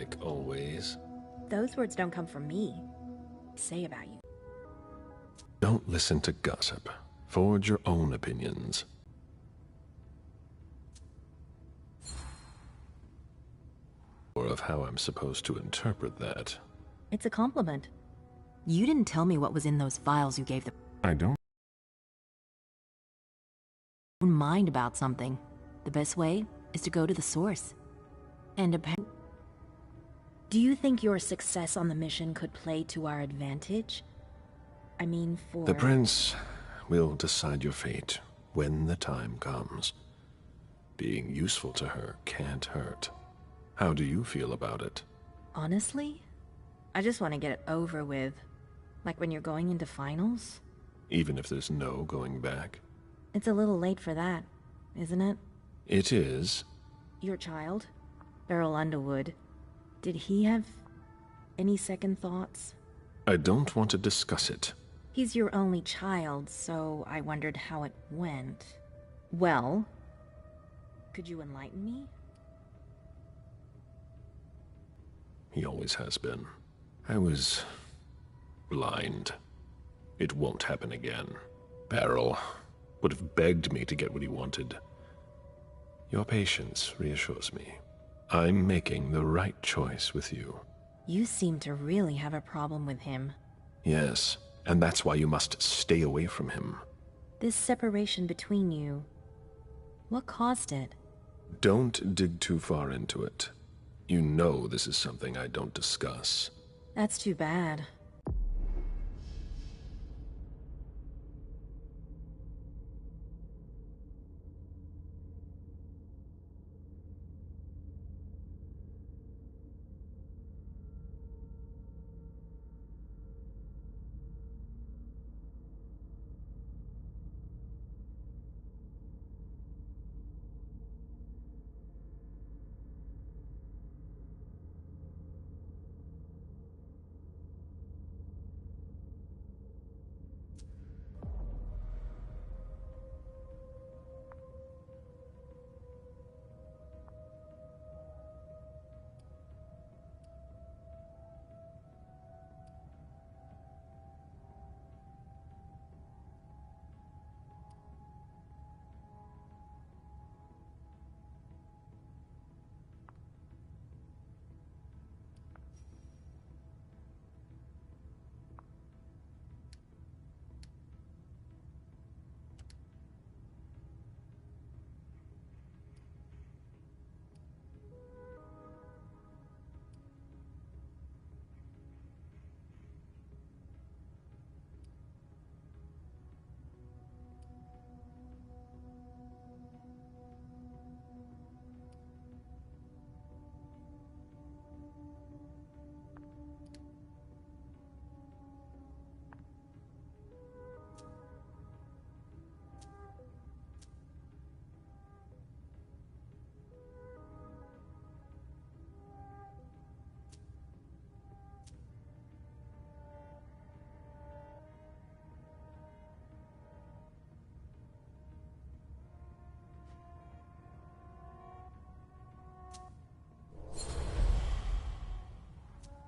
like always. Those words don't come from me. Say about you. Don't listen to gossip. Forge your own opinions. Or of how I'm supposed to interpret that. It's a compliment. You didn't tell me what was in those files you gave the... I don't. Mind about something. The best way is to go to the source. And do you think your success on the mission could play to our advantage? I mean, for... The Prince will decide your fate when the time comes. Being useful to her can't hurt. How do you feel about it? Honestly, I just want to get it over with. Like when you're going into finals. Even if there's no going back? It's a little late for that, isn't it? It is. Your child, Beryl Underwood, did he have any second thoughts? I don't want to discuss it. He's your only child, so I wondered how it went. Well, could you enlighten me? He always has been. I was blind. It won't happen again. Beryl would have begged me to get what he wanted. Your patience reassures me. I'm making the right choice with you. You seem to really have a problem with him. Yes, and that's why you must stay away from him. This separation between you, what caused it? Don't dig too far into it. You know this is something I don't discuss. That's too bad.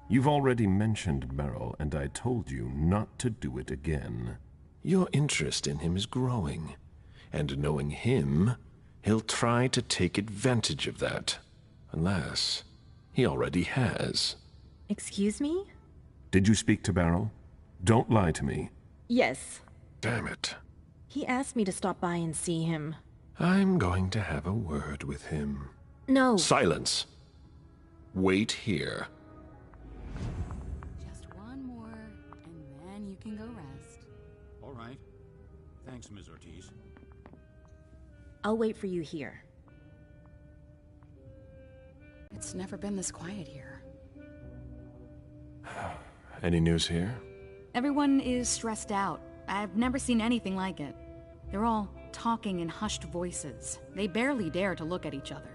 You've already mentioned Beryl, and I told you not to do it again. Your interest in him is growing, and knowing him, he'll try to take advantage of that. Unless he already has. Excuse me? Did you speak to Beryl? Don't lie to me. Yes. Damn it. He asked me to stop by and see him. I'm going to have a word with him. No. Silence. Wait here. Just one more, and then you can go rest. All right. Thanks, Ms. Ortiz. I'll wait for you here. It's never been this quiet here. Any news here? Everyone is stressed out. I've never seen anything like it. They're all talking in hushed voices. They barely dare to look at each other.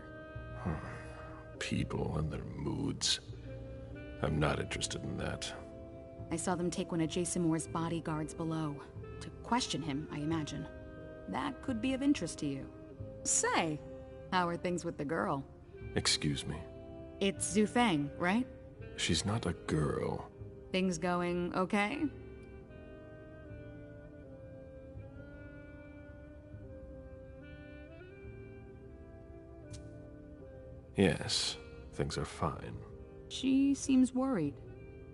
People and their moods. I'm not interested in that. I saw them take one of Jason Moore's bodyguards below. To question him, I imagine. That could be of interest to you. Say, how are things with the girl? Excuse me. It's Zhu Feng, right? She's not a girl. Things going okay? Yes, things are fine. She seems worried.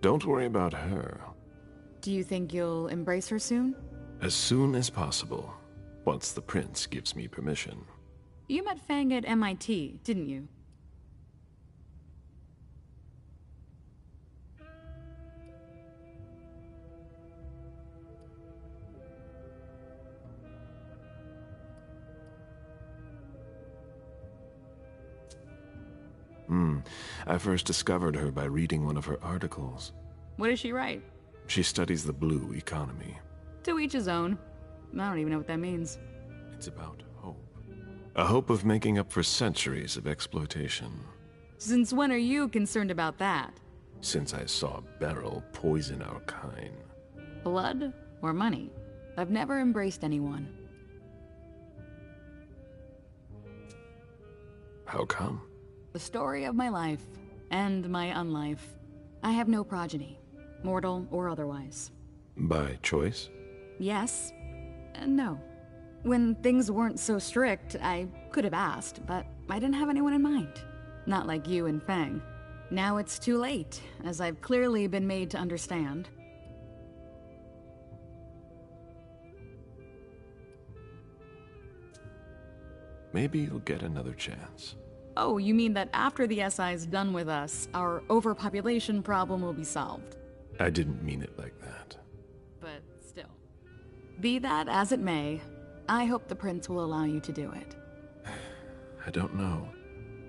Don't worry about her. Do you think you'll embrace her soon? As soon as possible, once the prince gives me permission. You met Fang at MIT, didn't you? I first discovered her by reading one of her articles. What does she write? She studies the blue economy. To each his own. I don't even know what that means. It's about hope. A hope of making up for centuries of exploitation. Since when are you concerned about that? Since I saw Beryl poison our kind. Blood or money? I've never embraced anyone. How come? The story of my life, and my unlife. I have no progeny, mortal or otherwise. By choice? Yes, and no. When things weren't so strict, I could have asked, but I didn't have anyone in mind. Not like you and Fang. Now it's too late, as I've clearly been made to understand. Maybe you'll get another chance. Oh, you mean that after the SI's done with us, our overpopulation problem will be solved? I didn't mean it like that. But still. Be that as it may, I hope the prince will allow you to do it. I don't know.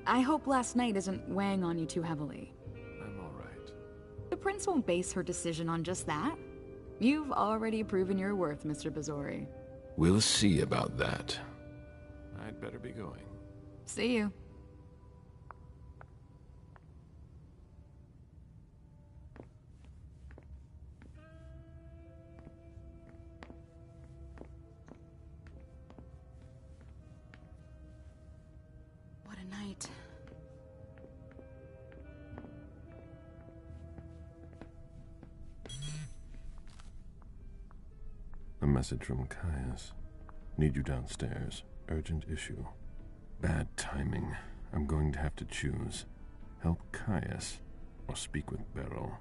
I hope last night isn't weighing on you too heavily. I'm all right. The prince won't base her decision on just that. You've already proven your worth, Mr. Bazory. We'll see about that. I'd better be going. See you. What a night. A message from Caius. Need you downstairs. Urgent issue. Bad timing. I'm going to have to choose. Help Caius or speak with Beryl.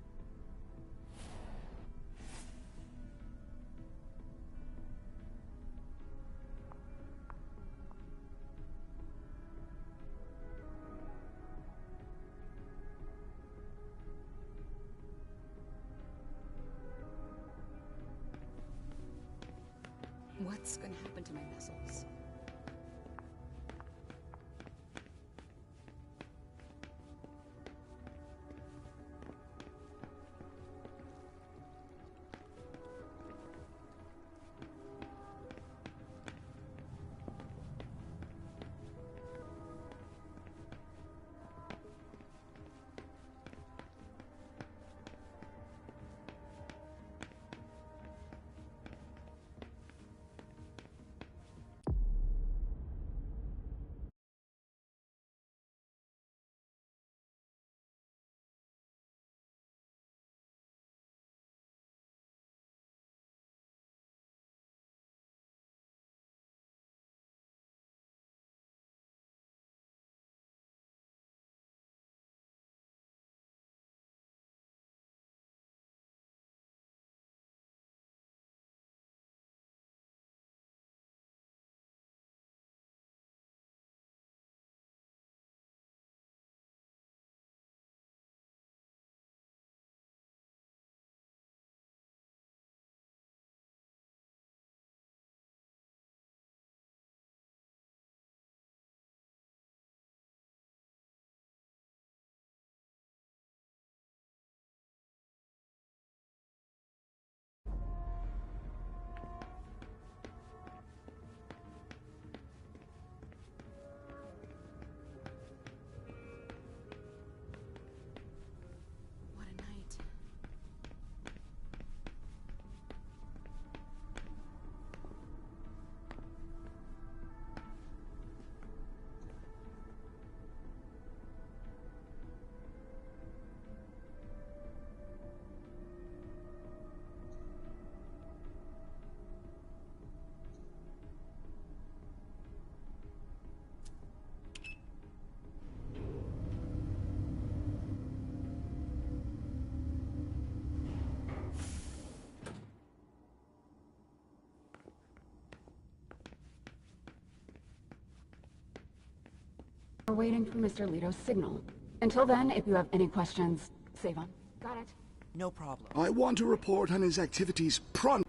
What's gonna happen to my vessels? We're waiting for Mr. Leto's signal. Until then, if you have any questions, save on. Got it. No problem. I want to report on his activities pronto.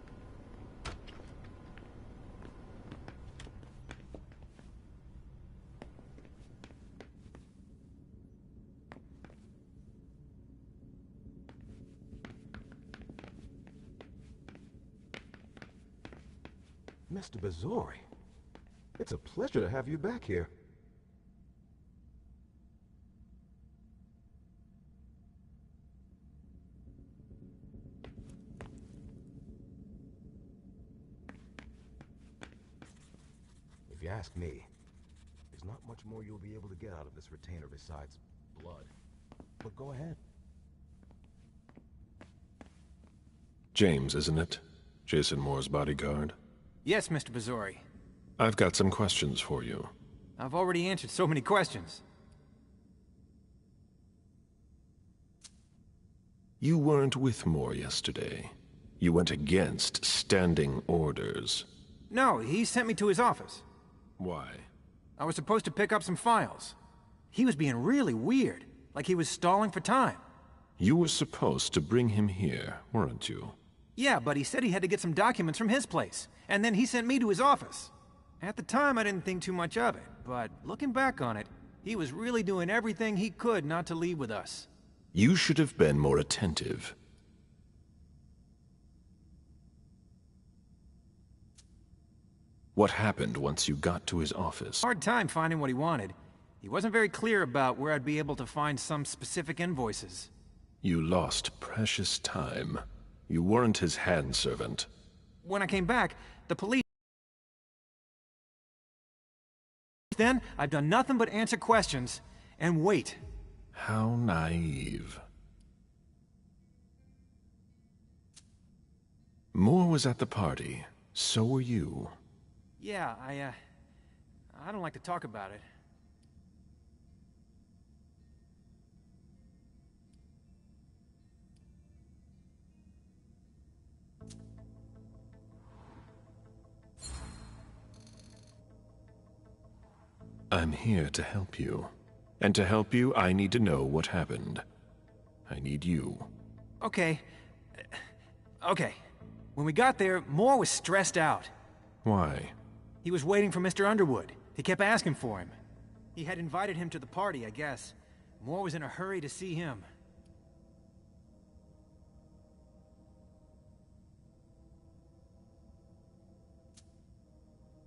Mr. Bazory, it's a pleasure to have you back here. If you ask me, there's not much more you'll be able to get out of this retainer besides blood. But go ahead. James, isn't it? Jason Moore's bodyguard. Yes, Mr. Bazory. I've got some questions for you. I've already answered so many questions. You weren't with Moore yesterday. You went against standing orders. No, he sent me to his office. Why? I was supposed to pick up some files. He was being really weird, like he was stalling for time. You were supposed to bring him here, weren't you? Yeah, but he said he had to get some documents from his place, and then he sent me to his office. At the time, I didn't think too much of it, but looking back on it, he was really doing everything he could not to leave with us. You should have been more attentive. What happened once you got to his office? Hard time finding what he wanted. He wasn't very clear about where I'd be able to find some specific invoices. You lost precious time. You weren't his handservant. When I came back, the police... Then, I've done nothing but answer questions and wait. How naive. Moore was at the party. So were you. Yeah, I don't like to talk about it. I'm here to help you. And to help you, I need to know what happened. I need you. Okay. Okay. When we got there, Moore was stressed out. Why? He was waiting for Mr. Underwood. He kept asking for him. He had invited him to the party, I guess. Moore was in a hurry to see him.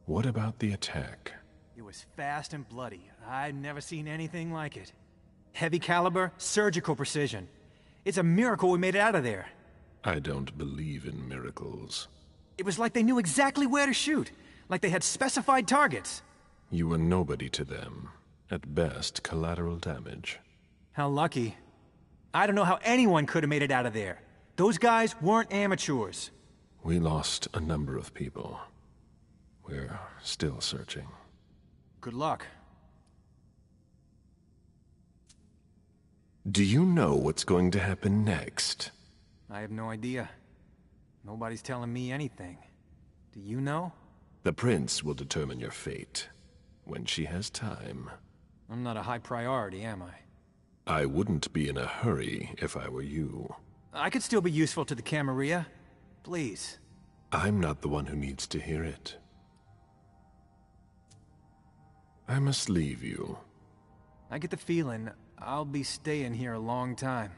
What about the attack? It was fast and bloody. I'd never seen anything like it. Heavy caliber, surgical precision. It's a miracle we made it out of there. I don't believe in miracles. It was like they knew exactly where to shoot. Like they had specified targets. You were nobody to them. At best, collateral damage. How lucky. I don't know how anyone could have made it out of there. Those guys weren't amateurs. We lost a number of people. We're still searching. Good luck. Do you know what's going to happen next? I have no idea. Nobody's telling me anything. Do you know? The Prince will determine your fate. When she has time. I'm not a high priority, am I? I wouldn't be in a hurry if I were you. I could still be useful to the Camarilla. Please. I'm not the one who needs to hear it. I must leave you. I get the feeling I'll be staying here a long time.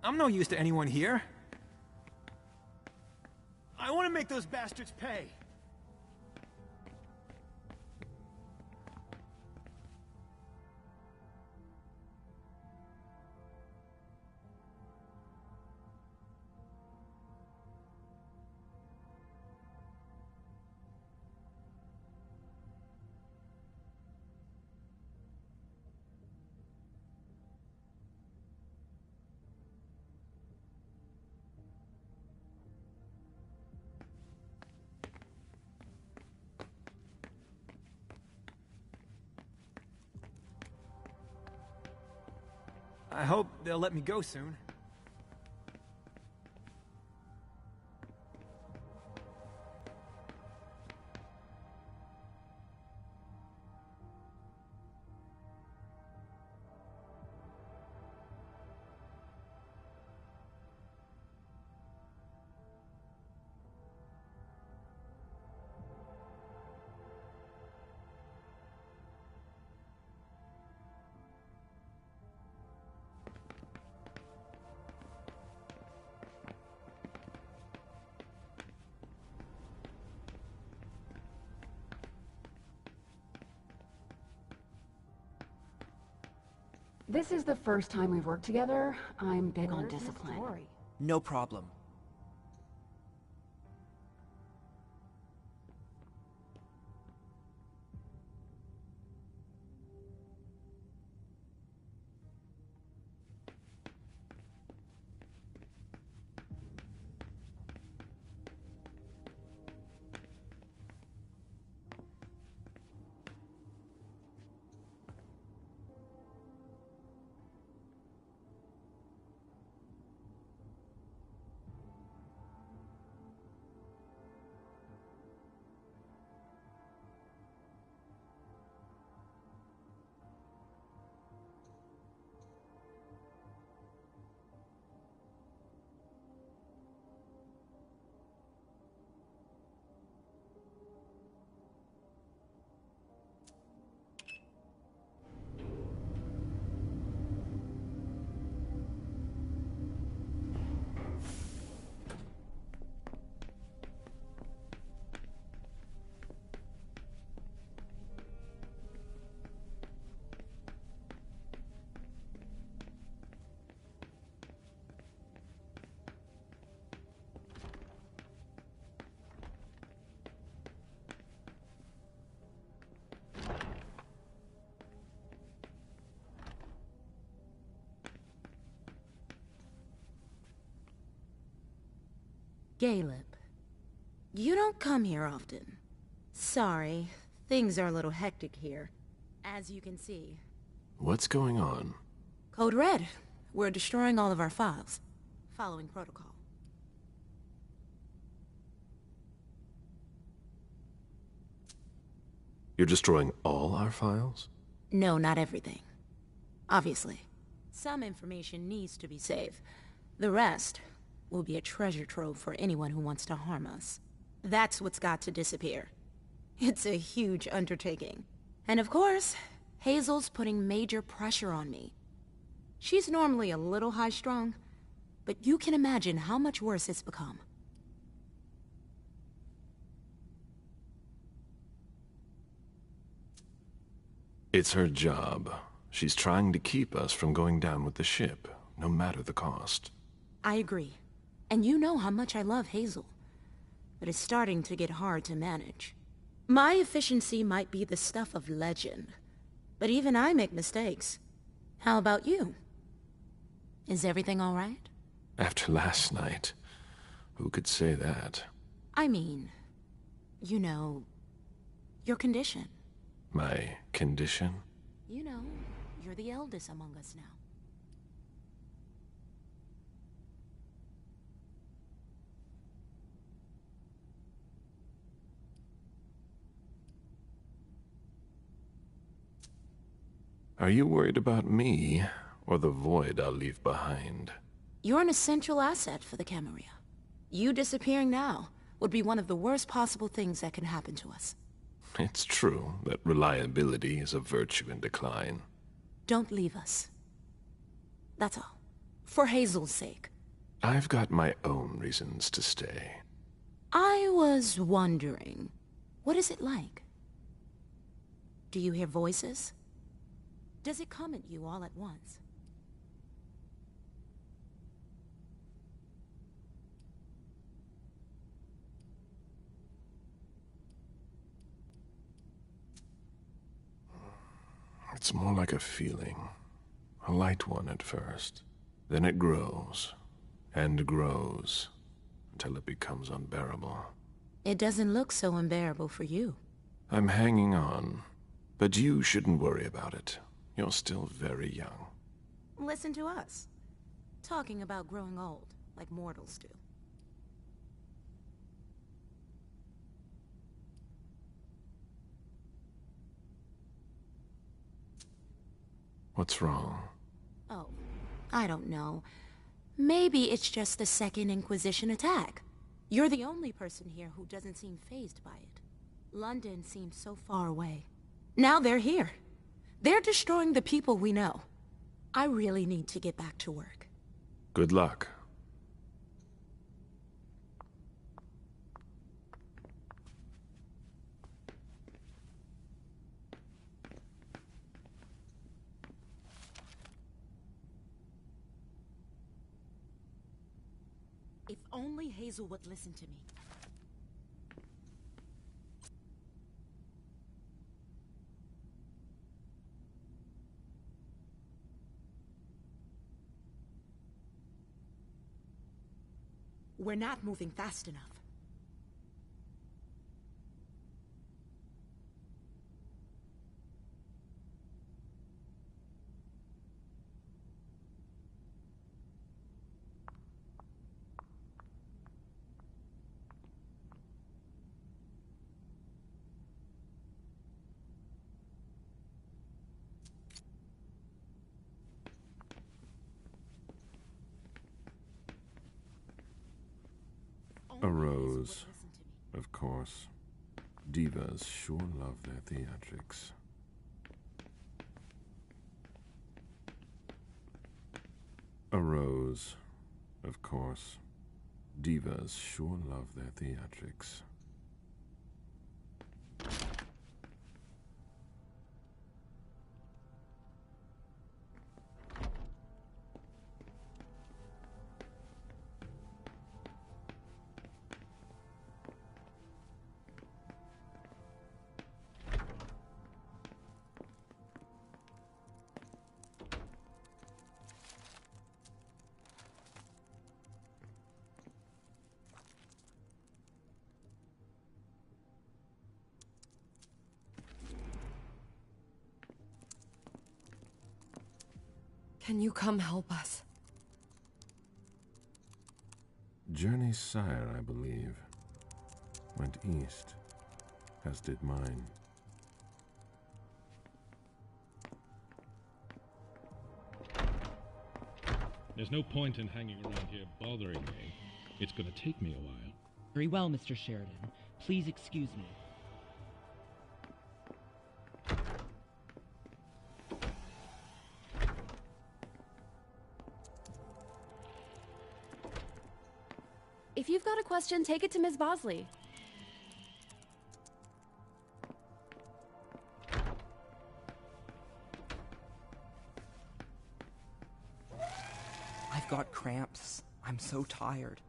I'm no use to anyone here. I want to make those bastards pay. I hope they'll let me go soon. This is the first time we've worked together. I'm big on discipline. No problem. Ghaleb, you don't come here often. Sorry, things are a little hectic here, as you can see. What's going on? Code Red. We're destroying all of our files, following protocol. You're destroying all our files? No, not everything. Obviously. Some information needs to be saved. The rest will be a treasure trove for anyone who wants to harm us. That's what's got to disappear. It's a huge undertaking. And of course, Hazel's putting major pressure on me. She's normally a little high-strung, but you can imagine how much worse it's become. It's her job. She's trying to keep us from going down with the ship, no matter the cost. I agree. And you know how much I love Hazel. But it's starting to get hard to manage. My efficiency might be the stuff of legend, but even I make mistakes. How about you? Is everything all right? After last night, who could say that? I mean, you know, your condition. My condition? You know, you're the eldest among us now. Are you worried about me, or the void I'll leave behind? You're an essential asset for the Camarilla. You disappearing now would be one of the worst possible things that can happen to us. It's true that reliability is a virtue in decline. Don't leave us. That's all. For Hazel's sake. I've got my own reasons to stay. I was wondering, what is it like? Do you hear voices? Does it come at you all at once? It's more like a feeling. A light one at first. Then it grows, and grows, until it becomes unbearable. It doesn't look so unbearable for you. I'm hanging on, but you shouldn't worry about it. You're still very young. listen to us. Talking about growing old, like mortals do. What's wrong? Oh, I don't know. Maybe it's just the Second Inquisition attack. You're the only person here who doesn't seem fazed by it. London seems so far away. Now they're here. They're destroying the people we know. I really need to get back to work. Good luck. If only Hazel would listen to me. We're not moving fast enough. A rose, of course. Divas sure love their theatrics. A rose, of course. Divas sure love their theatrics. Can you come help us? Journey's sire, I believe, went east, as did mine. There's no point in hanging around here bothering me. It's gonna take me a while. Very well, Mr. Sheridan. Please excuse me. If you've got a question, take it to Ms. Bosley. I've got cramps. I'm so tired.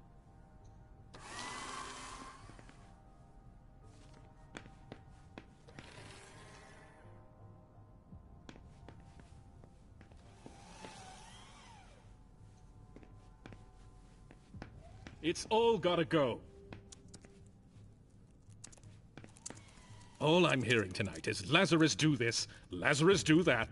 It's all gotta go. All I'm hearing tonight is Lazarus do this, Lazarus do that.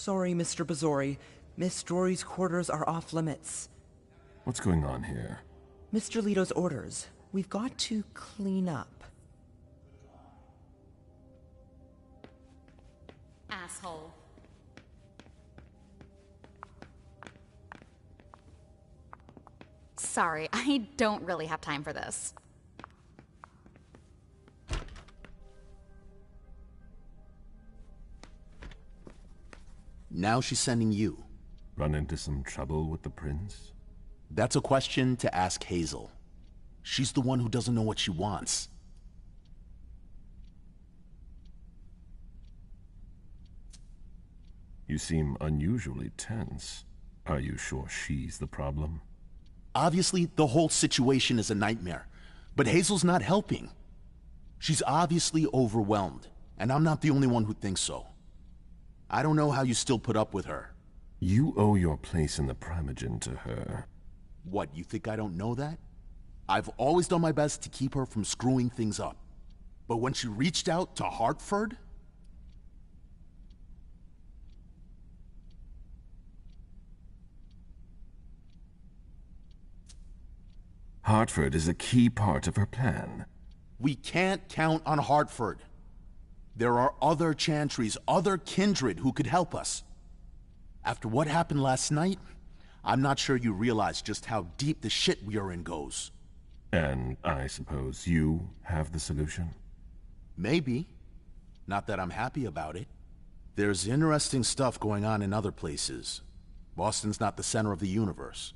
Sorry, Mr. Bazory. Miss Jory's quarters are off limits. What's going on here? Mr. Leto's orders. We've got to clean up. Asshole. Sorry, I don't really have time for this. Now she's sending you. Run into some trouble with the prince? That's a question to ask Hazel. She's the one who doesn't know what she wants. You seem unusually tense. Are you sure she's the problem? Obviously, the whole situation is a nightmare, but Hazel's not helping. She's obviously overwhelmed, and I'm not the only one who thinks so. I don't know how you still put up with her. You owe your place in the Primogen to her. What, you think I don't know that? I've always done my best to keep her from screwing things up. But when she reached out to Hartford... Hartford is a key part of her plan. We can't count on Hartford. There are other Chantries, other kindred who could help us. After what happened last night, I'm not sure you realize just how deep the shit we are in goes. And I suppose you have the solution? Maybe. Not that I'm happy about it. There's interesting stuff going on in other places. Boston's not the center of the universe.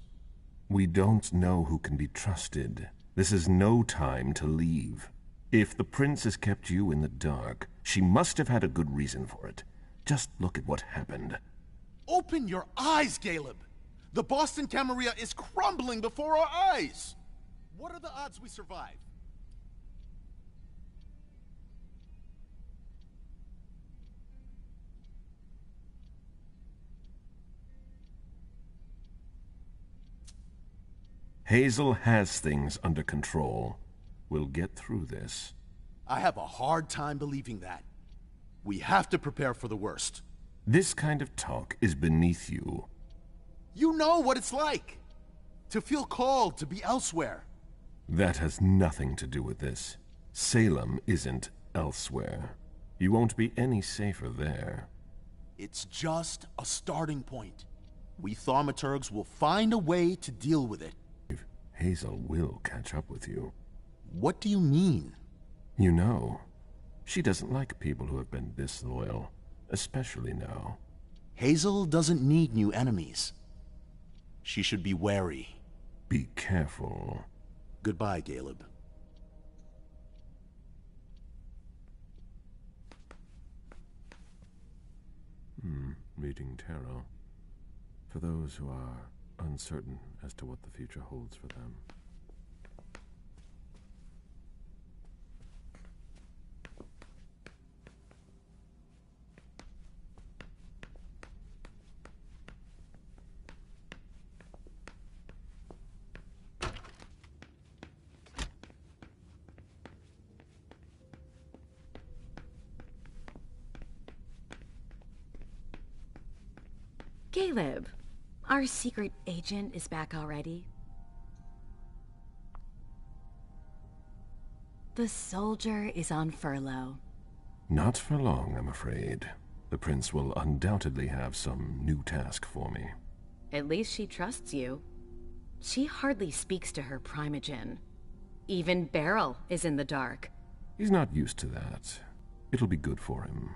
We don't know who can be trusted. This is no time to leave. If the prince has kept you in the dark, she must have had a good reason for it. Just look at what happened. Open your eyes, Ghaleb! The Boston Camarilla is crumbling before our eyes! What are the odds we survive? Hazel has things under control. We'll get through this. I have a hard time believing that. We have to prepare for the worst. This kind of talk is beneath you. You know what it's like! To feel called to be elsewhere. That has nothing to do with this. Salem isn't elsewhere. You won't be any safer there. It's just a starting point. We thaumaturgs will find a way to deal with it. Hazel will catch up with you. What do you mean? You know, she doesn't like people who have been disloyal, especially now. Hazel doesn't need new enemies. She should be wary. Be careful. Goodbye, Ghaleb. Reading tarot. For those who are uncertain as to what the future holds for them. Ghaleb, our secret agent is back already. The soldier is on furlough. Not for long, I'm afraid. The prince will undoubtedly have some new task for me. At least she trusts you. She hardly speaks to her Primogen. Even Beryl is in the dark. He's not used to that. It'll be good for him.